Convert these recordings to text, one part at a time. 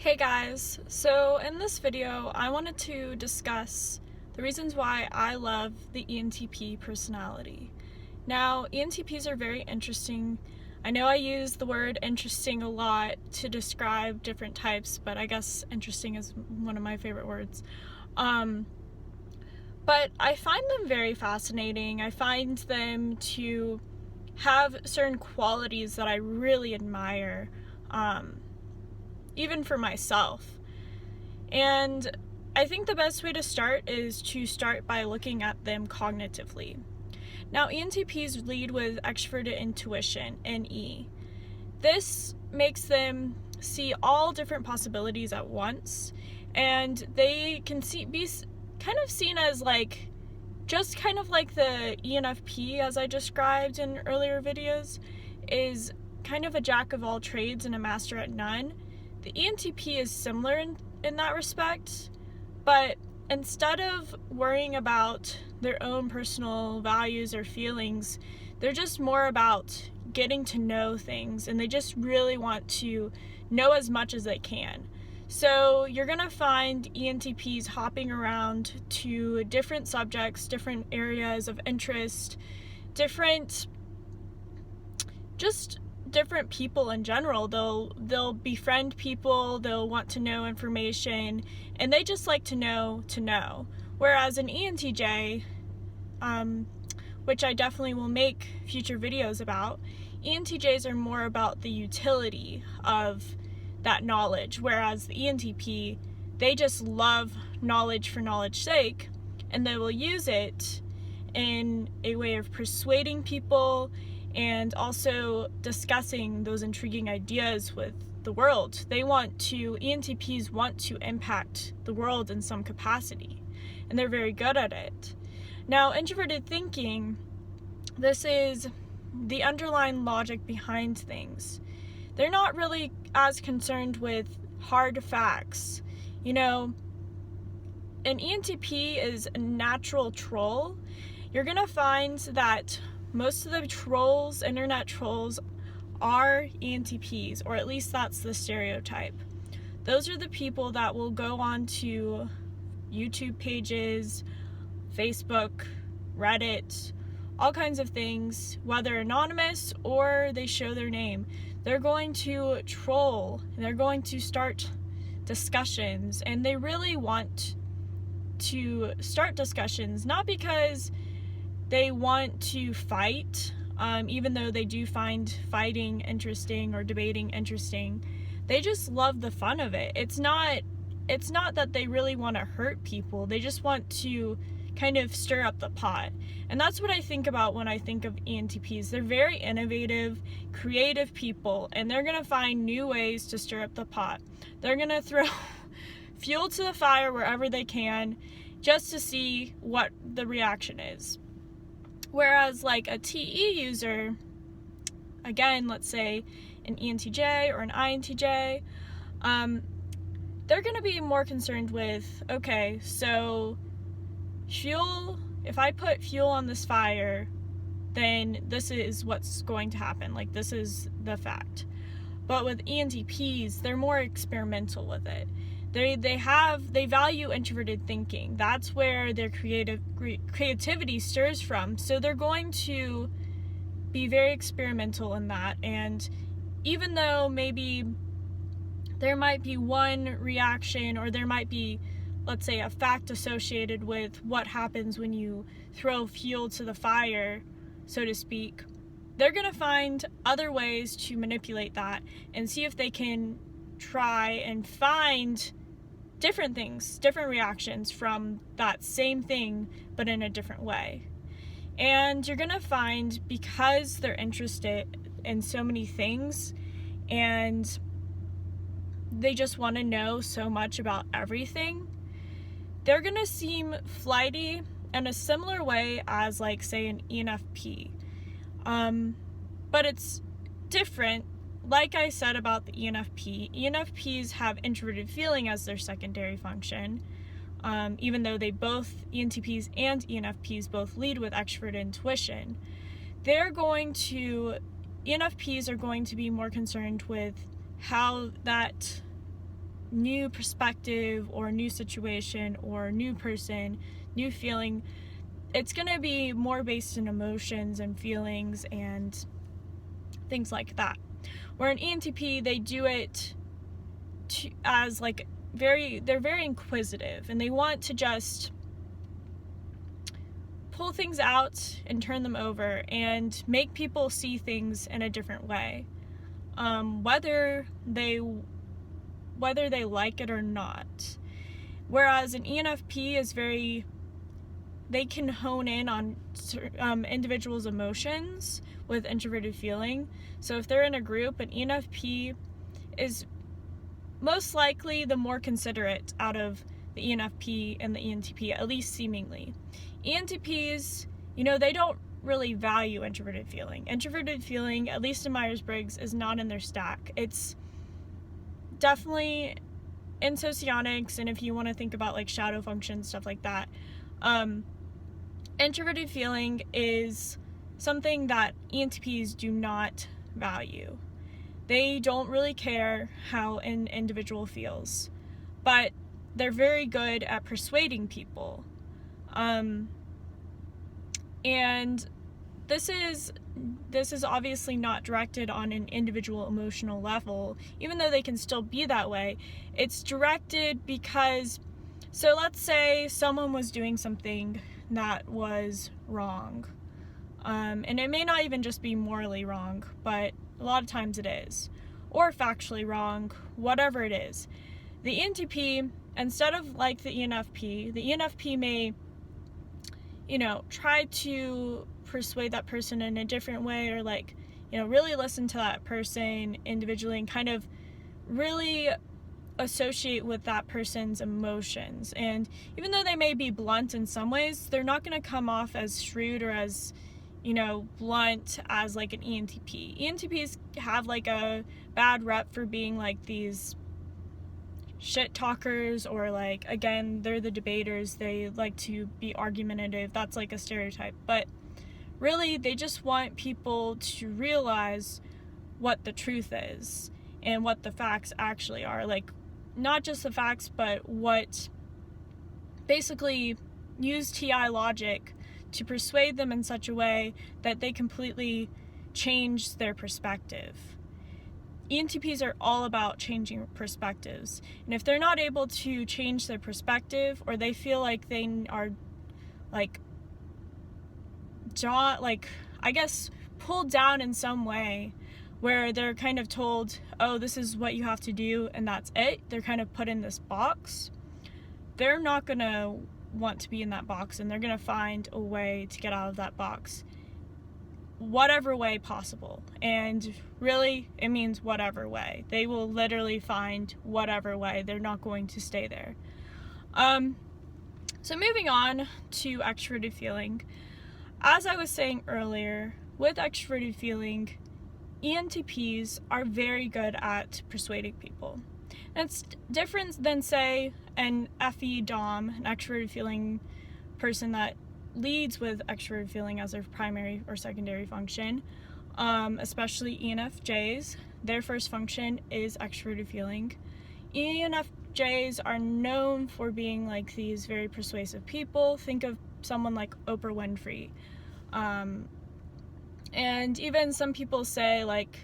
Hey guys, so in this video I wanted to discuss the reasons why I love the ENTP personality. Now, ENTPs are very interesting. I know I use the word interesting a lot to describe different types, but I guess interesting is one of my favorite words. But I find them very fascinating. I find them to have certain qualities that I really admire. Even for myself. And I think the best way to start is to start by looking at them cognitively. Now, ENTPs lead with extroverted intuition, NE. This makes them see all different possibilities at once, and they can be kind of seen as just kind of like the INFp, as I described in earlier videos, is kind of a jack of all trades and a master at none. The ENTP is similar in that respect, but instead of worrying about their own personal values or feelings, they're just more about getting to know things, and they just really want to know as much as they can. So you're going to find ENTPs hopping around to different subjects, different areas of interest, different people in general. They'll befriend people, they'll want to know information, and they just like to know. Whereas an ENTJ, which I definitely will make future videos about, ENTJs are more about the utility of that knowledge, whereas the ENTP, they just love knowledge for knowledge's sake, and they will use it in a way of persuading people and also discussing those intriguing ideas with the world. ENTPs want to impact the world in some capacity, and they're very good at it. Now, introverted thinking, this is the underlying logic behind things. They're not really as concerned with hard facts. You know, an ENTP is a natural troll. You're gonna find that most of the trolls, internet trolls, are ENTPs, or at least that's the stereotype. Those are the people that will go on to YouTube pages, Facebook, Reddit, all kinds of things, whether anonymous or they show their name. They're going to troll, and they're going to start discussions, and they really want to start discussions, not because they want to fight, even though they do find fighting interesting or debating interesting. They just love the fun of it. It's not that they really want to hurt people. They just want to kind of stir up the pot. And that's what I think about when I think of ENTPs. They're very innovative, creative people, and they're going to find new ways to stir up the pot. They're going to throw fuel to the fire wherever they can just to see what the reaction is. Whereas like a TE user, again, let's say an ENTJ or an INTJ, they're going to be more concerned with, okay, so fuel, if I put fuel on this fire, then this is what's going to happen. Like, this is the fact. But with ENTPs, they're more experimental with it. They value introverted thinking. That's where their creativity stirs from. So they're going to be very experimental in that. And even though maybe there might be one reaction, or there might be, let's say, a fact associated with what happens when you throw fuel to the fire, so to speak, they're going to find other ways to manipulate that and see if they can try and find different things, different reactions from that same thing, but in a different way. And you're going to find, because they're interested in so many things and they just want to know so much about everything, they're going to seem flighty in a similar way as, like, say, an ENFp. But it's different. Like I said about the ENFp, ENFPs have introverted feeling as their secondary function, even though ENTPs and ENFPs both lead with extroverted intuition. ENFPs are going to be more concerned with how that new perspective or new situation or new person, new feeling, it's going to be more based in emotions and feelings and things like that. Where an ENTP, they do it as like they're very inquisitive, and they want to just pull things out and turn them over and make people see things in a different way, whether they like it or not. Whereas an ENFP is they can hone in on individuals' emotions with introverted feeling. So if they're in a group, an ENFP is most likely the more considerate out of the ENFP and the ENTP, at least seemingly. ENTPs, they don't really value introverted feeling. Introverted feeling, at least in Myers-Briggs, is not in their stack. It's definitely in Socionics, and if you want to think about like shadow functions, stuff like that, introverted feeling is something that ENTPs do not value. They don't really care how an individual feels, but they're very good at persuading people. And this is obviously not directed on an individual emotional level, even though they can still be that way. It's directed because, so let's say someone was doing something that was wrong. And it may not even just be morally wrong, but a lot of times it is. Or factually wrong, whatever it is. The ENTP, instead of like the ENFP may, try to persuade that person in a different way, or like, really listen to that person individually and kind of really associate with that person's emotions. And even though they may be blunt in some ways, they're not going to come off as shrewd or as blunt as like an ENTP. ENTPs have like a bad rep for being like these shit talkers, or like, again, they're the debaters. They like to be argumentative. That's like a stereotype. But really, they just want people to realize what the truth is and what the facts actually are. Like, not just the facts, but what basically use TI logic to persuade them in such a way that they completely change their perspective. ENTPs are all about changing perspectives. And if they're not able to change their perspective, or they feel like they are pulled down in some way, where they're kind of told, oh, this is what you have to do and that's it. They're kind of put in this box. They're not going to want to be in that box, and they're going to find a way to get out of that box, whatever way possible. And really, it means whatever way. They will literally find whatever way. They're not going to stay there. So moving on to extroverted feeling. As I was saying earlier, with extroverted feeling, ENTPs are very good at persuading people. And it's different than, say, an FE Dom, an extroverted feeling person that leads with extroverted feeling as their primary or secondary function, especially ENFJs. Their first function is extroverted feeling. ENFJs are known for being like these very persuasive people. Think of someone like Oprah Winfrey. And even some people say like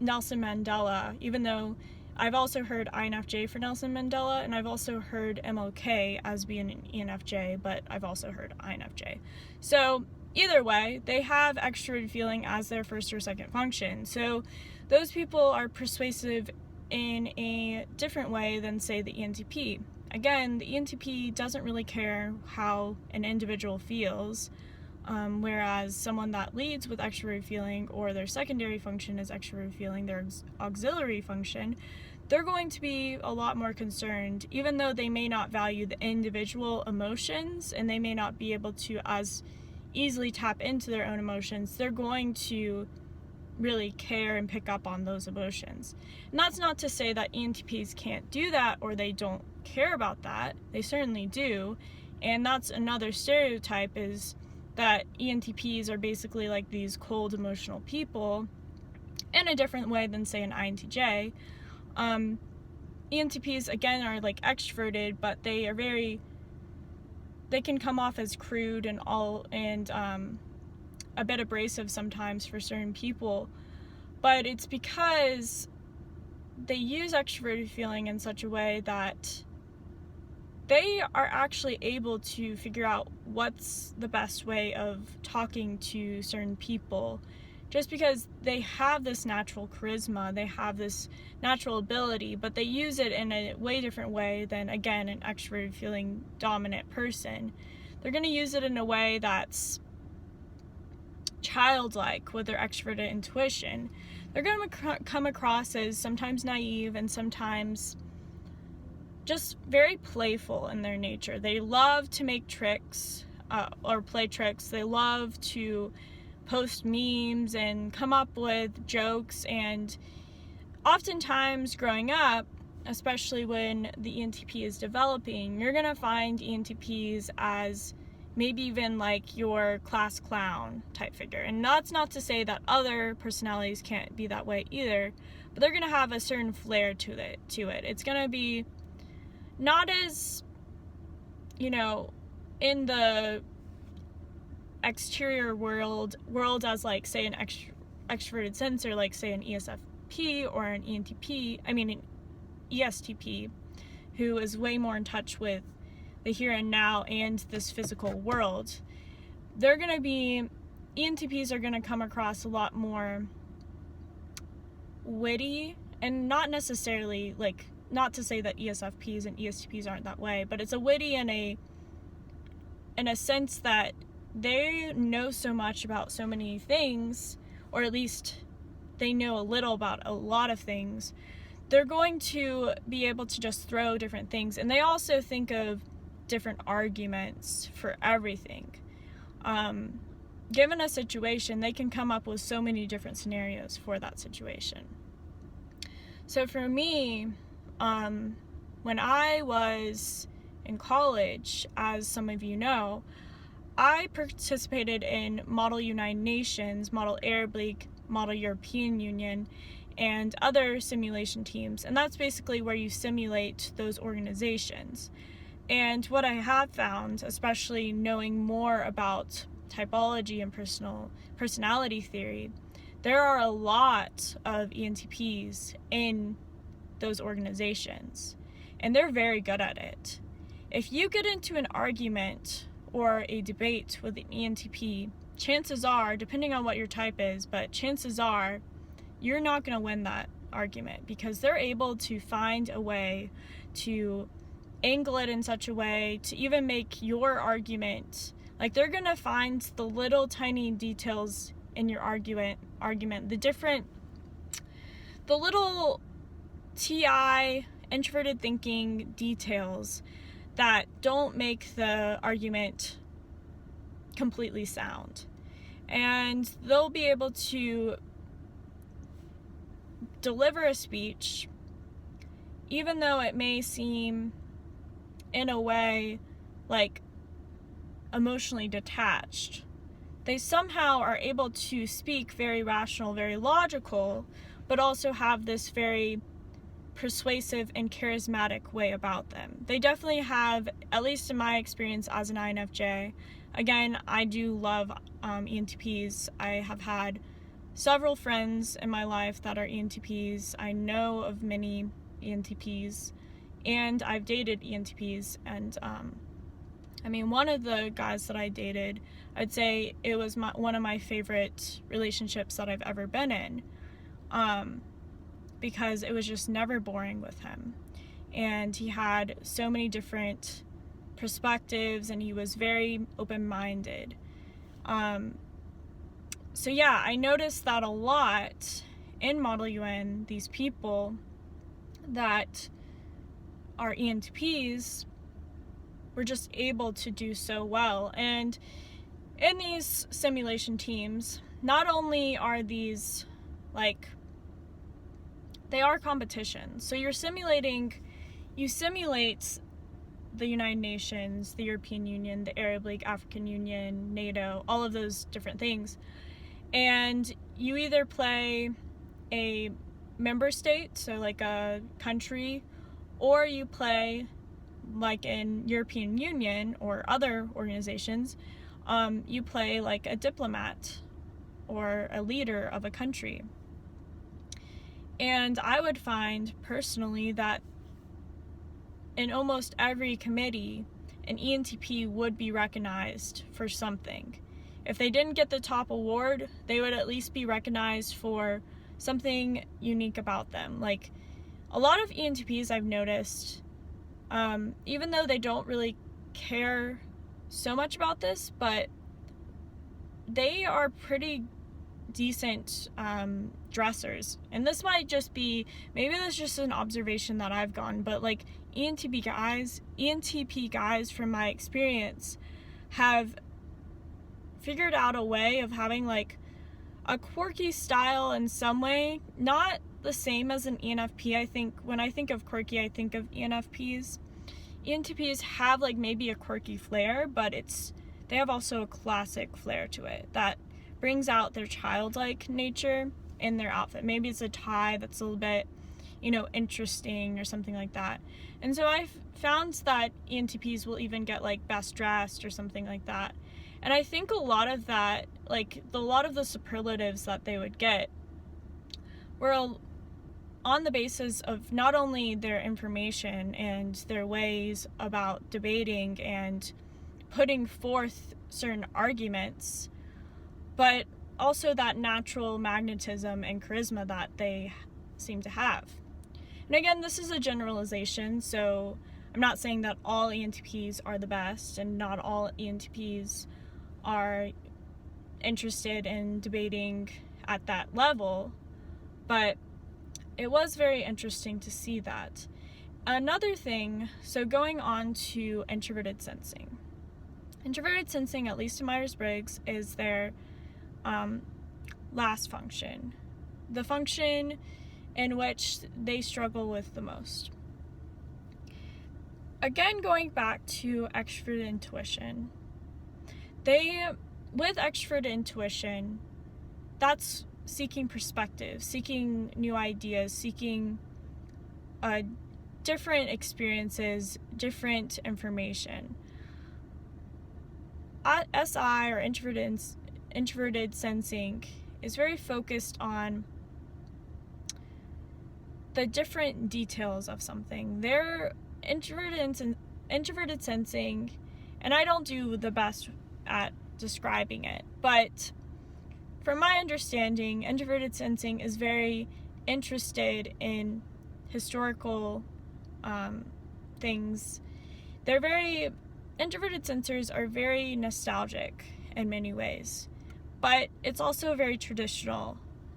Nelson Mandela, even though I've also heard INFJ for Nelson Mandela, and I've also heard MLK as being an ENFJ, but I've also heard INFJ. So either way, they have extroverted feeling as their first or second function. So those people are persuasive in a different way than, say, the ENTP. Again, the ENTP doesn't really care how an individual feels, whereas someone that leads with extroverted feeling, or their secondary function is extroverted feeling, their auxiliary function, they're going to be a lot more concerned, even though they may not value the individual emotions and they may not be able to as easily tap into their own emotions. They're going to really care and pick up on those emotions. And that's not to say that ENTPs can't do that or they don't care about that. They certainly do. And that's another stereotype, is that ENTPs are basically like these cold, emotional people. in a different way than, say, an INTJ. ENTPs, again, are like extroverted, but they can come off as crude and a bit abrasive sometimes for certain people. But it's because they use extroverted feeling in such a way that they are actually able to figure out what's the best way of talking to certain people, just because they have this natural charisma, they have this natural ability, but they use it in a way different way than, again, an extroverted feeling dominant person. They're going to use it in a way that's childlike with their extroverted intuition. They're going to come across as sometimes naive and sometimes just very playful in their nature. They love to make tricks or play tricks. They love to post memes and come up with jokes, and oftentimes growing up, especially when the ENTP is developing, you're going to find ENTPs as maybe even like your class clown type figure. And that's not to say that other personalities can't be that way either, but they're going to have a certain flair to it. It's going to be not as, in the exterior world as, like, say, an extroverted sensor, like, say, an ESFP or an an ESTP, who is way more in touch with the here and now and this physical world. ENTPs are going to come across a lot more witty, and not necessarily, like, not to say that ESFPs and ESTPs aren't that way, but it's a witty in a sense that they know so much about so many things, or at least they know a little about a lot of things. They're going to be able to just throw different things, and they also think of different arguments for everything. Given a situation, they can come up with so many different scenarios for that situation. So for me, when I was in college, as some of you know, I participated in Model United Nations, Model Arab League, Model European Union, and other simulation teams. And that's basically where you simulate those organizations. And what I have found, especially knowing more about typology and personality theory, there are a lot of ENTPs in those organizations, and they're very good at it. If you get into an argument or a debate with an ENTP, chances are, depending on what your type is, but chances are you're not going to win that argument, because they're able to find a way to angle it in such a way to even make your argument, like, they're going to find the little tiny details in your argument, the little TI, introverted thinking details that don't make the argument completely sound. And they'll be able to deliver a speech, even though it may seem, in a way, like, emotionally detached. They somehow are able to speak very rational, very logical, but also have this very persuasive and charismatic way about them. They definitely have, at least in my experience as an INFJ, again, I do love ENTPs. I have had several friends in my life that are ENTPs. I know of many ENTPs, and I've dated ENTPs, and one of the guys that I dated, I'd say it was one of my favorite relationships that I've ever been in, because it was just never boring with him, and he had so many different perspectives, and he was very open-minded. So yeah, I noticed that a lot in Model UN, these people that are ENTPs were just able to do so well. And in these simulation teams, not only are these, like, they are competitions. So you simulate the United Nations, the European Union, the Arab League, African Union, NATO, all of those different things. And you either play a member state, so like a country, or you play like in European Union or other organizations, you play like a diplomat or a leader of a country. And I would find personally that in almost every committee, an ENTP would be recognized for something. If they didn't get the top award, they would at least be recognized for something unique about them. Like, a lot of ENTPs I've noticed, even though they don't really care so much about this, but they are pretty decent dressers. And this might just be, maybe that's just an observation that I've gotten, but like ENTP guys from my experience have figured out a way of having like a quirky style in some way, not the same as an ENFP. I think when I think of quirky, I think of ENFPs. ENTPs have like maybe a quirky flair, but they have also a classic flair to it that brings out their childlike nature in their outfit. Maybe it's a tie that's a little bit, interesting or something like that. And so I've found that ENTPs will even get like best dressed or something like that. And I think a lot of that, like a lot of the superlatives that they would get were on the basis of not only their information and their ways about debating and putting forth certain arguments, but also that natural magnetism and charisma that they seem to have. And again, this is a generalization, so I'm not saying that all ENTPs are the best and not all ENTPs are interested in debating at that level, but it was very interesting to see that. Another thing, so going on to introverted sensing. Introverted sensing, at least in Myers-Briggs, is their last function, the function in which they struggle with the most. Again, going back to extroverted intuition, with extroverted intuition, that's seeking perspective, seeking new ideas, seeking different experiences, different information. SI, or introverted sensing, is very focused on the different details of something. They're introverted sensing, and I don't do the best at describing it, but from my understanding, introverted sensing is very interested in historical things. Introverted sensors are very nostalgic in many ways, but it's also a very traditional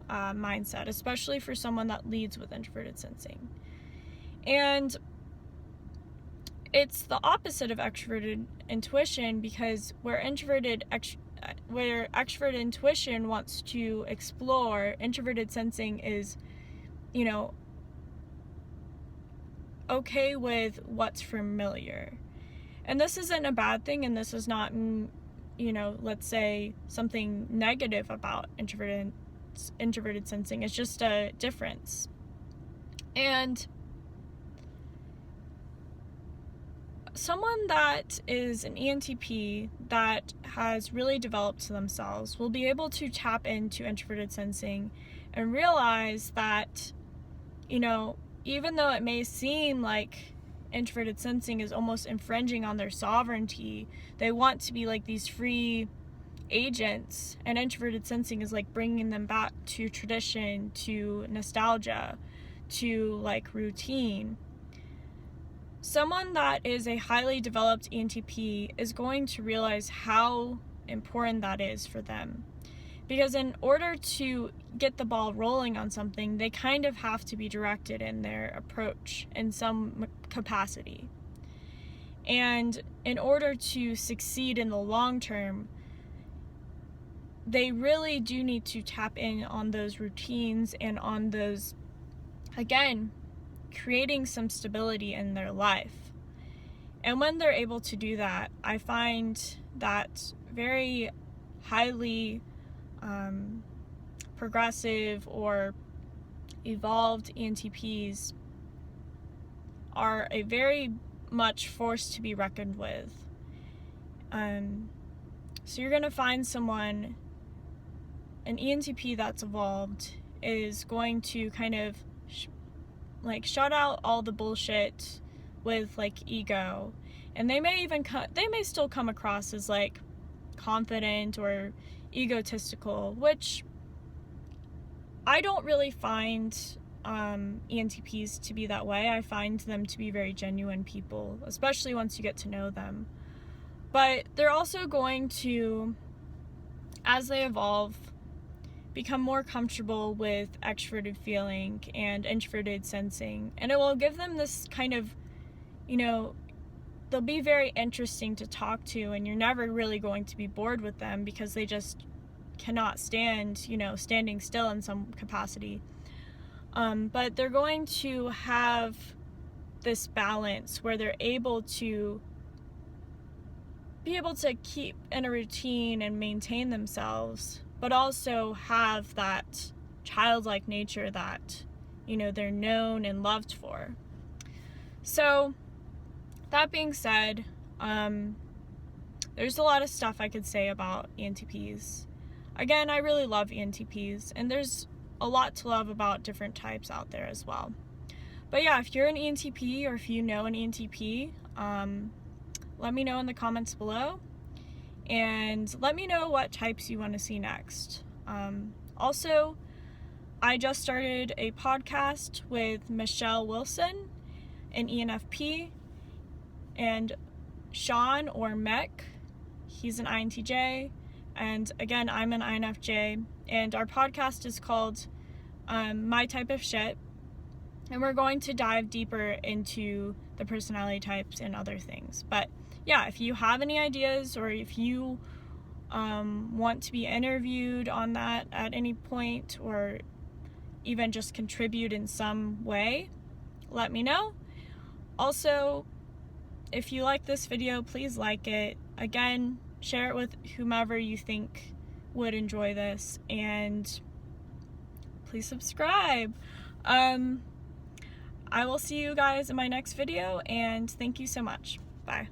mindset, especially for someone that leads with introverted sensing. And it's the opposite of extroverted intuition, because where extroverted intuition wants to explore, introverted sensing is, okay with what's familiar. And this isn't a bad thing, and this is not, let's say something negative about introverted sensing. It's just a difference. And someone that is an ENTP that has really developed themselves will be able to tap into introverted sensing and realize that, even though it may seem like introverted sensing is almost infringing on their sovereignty, they want to be like these free agents, and introverted sensing is like bringing them back to tradition, to nostalgia, to like routine. Someone that is a highly developed ENTP is going to realize how important that is for them. Because in order to get the ball rolling on something, they kind of have to be directed in their approach in some capacity. And in order to succeed in the long term, they really do need to tap in on those routines and on those, again, creating some stability in their life. And when they're able to do that, I find that very highly progressive or evolved ENTPs are a very much force to be reckoned with. So you're going to find someone, an ENTP that's evolved, is going to kind of shut out all the bullshit with like ego, and they may still come across as like confident or egotistical, which I don't really find ENTPs to be that way. I find them to be very genuine people, especially once you get to know them. But they're also going to, as they evolve, become more comfortable with extroverted feeling and introverted sensing, and it will give them this kind of, they'll be very interesting to talk to, and you're never really going to be bored with them because they just cannot stand, standing still in some capacity. But they're going to have this balance where they're able to keep in a routine and maintain themselves, but also have that childlike nature that, they're known and loved for. So, that being said, there's a lot of stuff I could say about ENTPs. Again, I really love ENTPs, and there's a lot to love about different types out there as well. But yeah, if you're an ENTP or if you know an ENTP, let me know in the comments below, and let me know what types you want to see next. Also, I just started a podcast with Michelle Wilson, an ENFp, and Sean or Mech, he's an INTJ, and again, I'm an INFJ, and our podcast is called My Type of Shit, and we're going to dive deeper into the personality types and other things. But yeah, if you have any ideas, or if you want to be interviewed on that at any point, or even just contribute in some way, let me know. Also, if you like this video, please like it. Again, share it with whomever you think would enjoy this, and please subscribe. I will see you guys in my next video, and thank you so much. Bye.